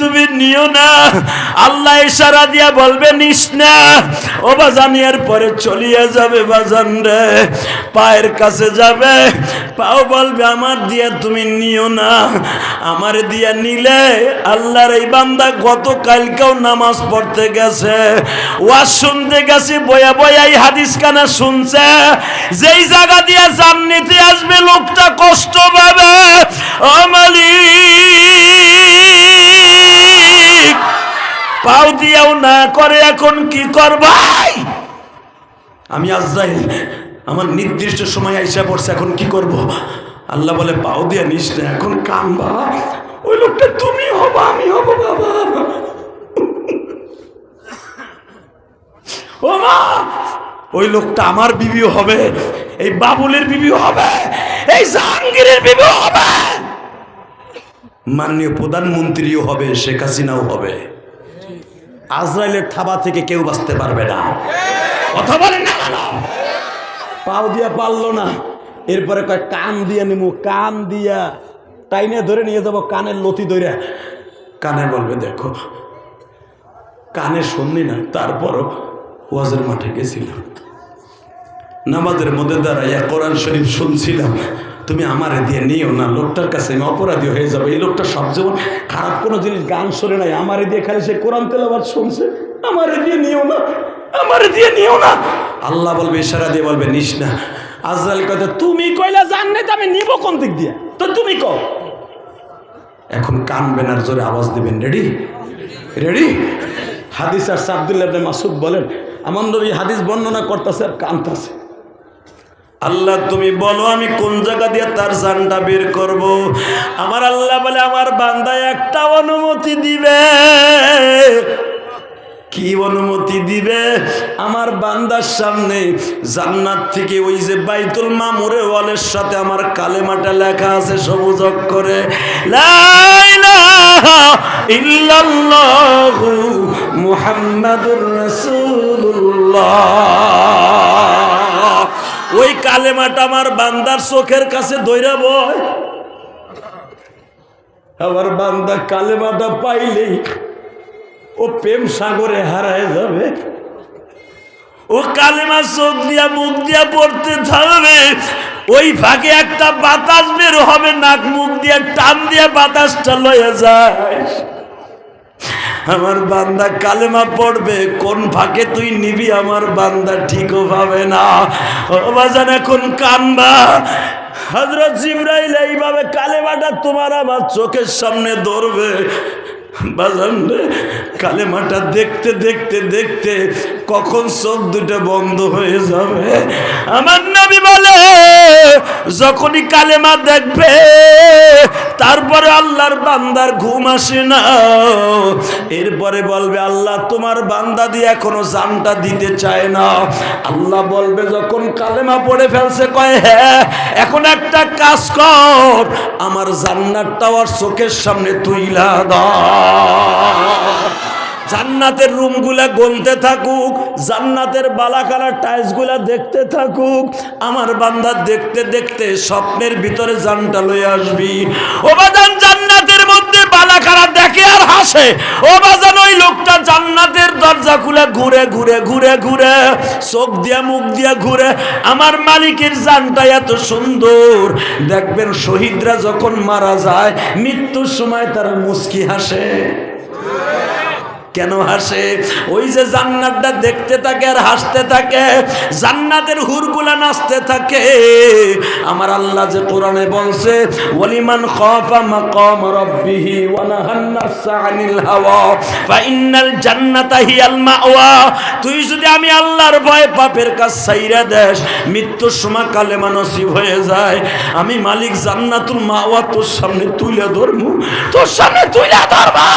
তুমি নিও না। আল্লাহ ইশারা দিয়া বলবে নিস না। ও বাজান এরপরে চলিয়ে যাবে বাজান রে, পায়ের কাছে যাবে, পাও বলবে আমার দিয়া তুমি নিও না। আমার দিয়া নিলে আল্লাহর এই বান্দা গতকালকেও নামাজ পড়তে গেছে, ওয়াজ শুনতে গেছে, বয়া বয়া এই হাদিস কানা শুনছে, যেই জায়গা দিয়া জান্নাতে আসবে লোকটা কষ্ট পাবে। ও মালিক, পাও দিয়াও না করে এখন কি করবাই? আমি আজরাইল, আমার নির্দিষ্ট সময় আইসা পড়ছে, এখন কি করব? আল্লাহ বলে পাও দিয়া নিস না, এখন কামবা। ওই লোকটা তুমি হবা, আমি হব বাবা। ও মা, ওই লোকটা আমার বিবিও হবে, এই বাবুলের বিবিও হবে, এই জাহাঙ্গীরের বিবিও হবে, মাননীয় প্রধানমন্ত্রীও হবে, শেখ হাসিনাও হবে। আজরাইলের থাবা থেকে কেউ বাঁচতে পারবে না। কথা বলেন না কেন? পাও দিয়া পারলো না, এরপরে কয় কান দিয়া নিমু, কান দিয়া টাইনে ধরে নিয়ে যাবো, কানের লতি ধরে। কানে বলবে দেখো, কানে শুনলি না, তারপরও ওয়াজের মাঠে গেছিলাম, নামাজের মধ্যে দাঁড়াইয়া কোরআন শরীফ শুনছিলাম, তুমি আমারে দিয়ে নিও না, লোকটার কাছে আমি অপরাধী হয়ে যাবো। এই লোকটা সব জীবন খারাপ কোনো জিনিস গান শোনে নাই, আমারে দিয়ে খালি সে কোরআন তেলাওয়াত শুনছে, আমারে দিয়ে নিও না, আমারে দিয়ে নিও না। আল্লাহ বলবে ইশারা দিয়ে বলবে নিস না। আজরাইল কয় তুমি কইলা জান্নাত আমি নিব কোন দিক দিয়া, তো তুমি কও। এখন কানবেন আর জোরে আওয়াজ দিবেন। রেডি? রেডি? হাদিস আর আব্দুল্লাহ ইবনে মাসউদ বলেন, আমার নবী হাদিস বর্ণনা করতেছে আর কানতেছে, আল্লাহ তুমি বলো আমি কোন জায়গা দিয়ে তার জানটা বের করব। আমার আল্লাহ বলে আমার বান্দা একটা অনুমতি দিবে। কি অনুমতি দিবে? আমার বান্দার সামনে জান্নাত থেকে ওই যে বাইতুল মামুরের ওয়ালের সাথে আমার কালেমাটা লেখা আছে সবুজ অক্ষরে, লা ইলাহা ইল্লাল্লাহু মুহাম্মাদুর রাসূলুল্লাহ। ওই কালেমাটা আমার বান্দার চোখের কাছে ধইরা বয়। আমার বান্দা কালেমাটা পাইলেই ও প্রেম সাগরে হারায় যাবে। ও কালেমা চোখ দিয়া মুখ দিয়া পড়তে থাকবে, ওই ফাঁকে একটা বাতাস বের হবে, নাক মুখ দিয়া টান দিয়া বাতাসটা লয়ে যায়। আমার বান্দা কালেমা পড়বে, কোন ফাঁকে তুই নিবি আমার বান্দা ঠিকও পাবে না। ও বাজান এখন কানবা। হযরত জিবরাইল এইভাবে কালেমাটা তোমার আমার চোখের সামনে ধরবে। বাজান রে, কালেমাটা দেখতে দেখতে দেখতে কখন চোখ দুটো বন্ধ হয়ে যাবে। আমার নবী বলে যখনই কালেমা দেখবে তারপরে আল্লাহর বান্দার ঘুম আসে না। এরপরে বলবে আল্লাহ তোমার বান্দা দিয়ে এখনো জানটা দিতে চায় না। আল্লাহ বলবে যখন কালেমা পড়ে ফেলছে, কয় হ্যাঁ এখন একটা কাজ কর, আমার জান্নাতটাও আর চোখের সামনে তুইলা দাও। জান্নাতের রুমগুলা গুনতে থাকুক, জান্নাতের বালাকালা টাইলসগুলা দেখতে থাকুক। আমার বান্দা দেখতে দেখতে স্বপ্নের ভিতরে জানটা লয়ে আসবি। ও বাজান জান্নাতের মধ্যে বালাকালা দেখে আর হাসে। ও বাজান ওই লোকটা জান্নাতের দরজা খুলে ঘুরে ঘুরে ঘুরে ঘুরে চোখ দিয়া মুখ দিয়া ঘুরে। আমার মালিকের জানটা এত সুন্দর, দেখবেন শহীদরা যখন মারা যায় মৃত্যুর সময় তারা মুস্কি হাসে। কেন হাসে? ওই যে জান্নাতটা দেখতে থাকে আর হাসতে থাকে, জান্নাতের হুরগুলা নাচতে থাকে। আমার আল্লাহ যে কোরআনে বলছে ওয়ালিমান খাফা মাকাম রাব্বিহি ওয়া নাহান নাফসা আনিল হাওয়া ফাইন্নাল জান্নাতা হিয়াল মাওয়া। তুই যদি আমি আল্লাহর ভয়ে পাপের কাজ ছাইরা দেস, মৃত্যুর সময় কালেমা নসিব হয়ে যায়, আমি মালিক জান্নাতুল মাওয়া তোর সামনে তুলে ধরবো, তোর সামনে তুলে ধরবো।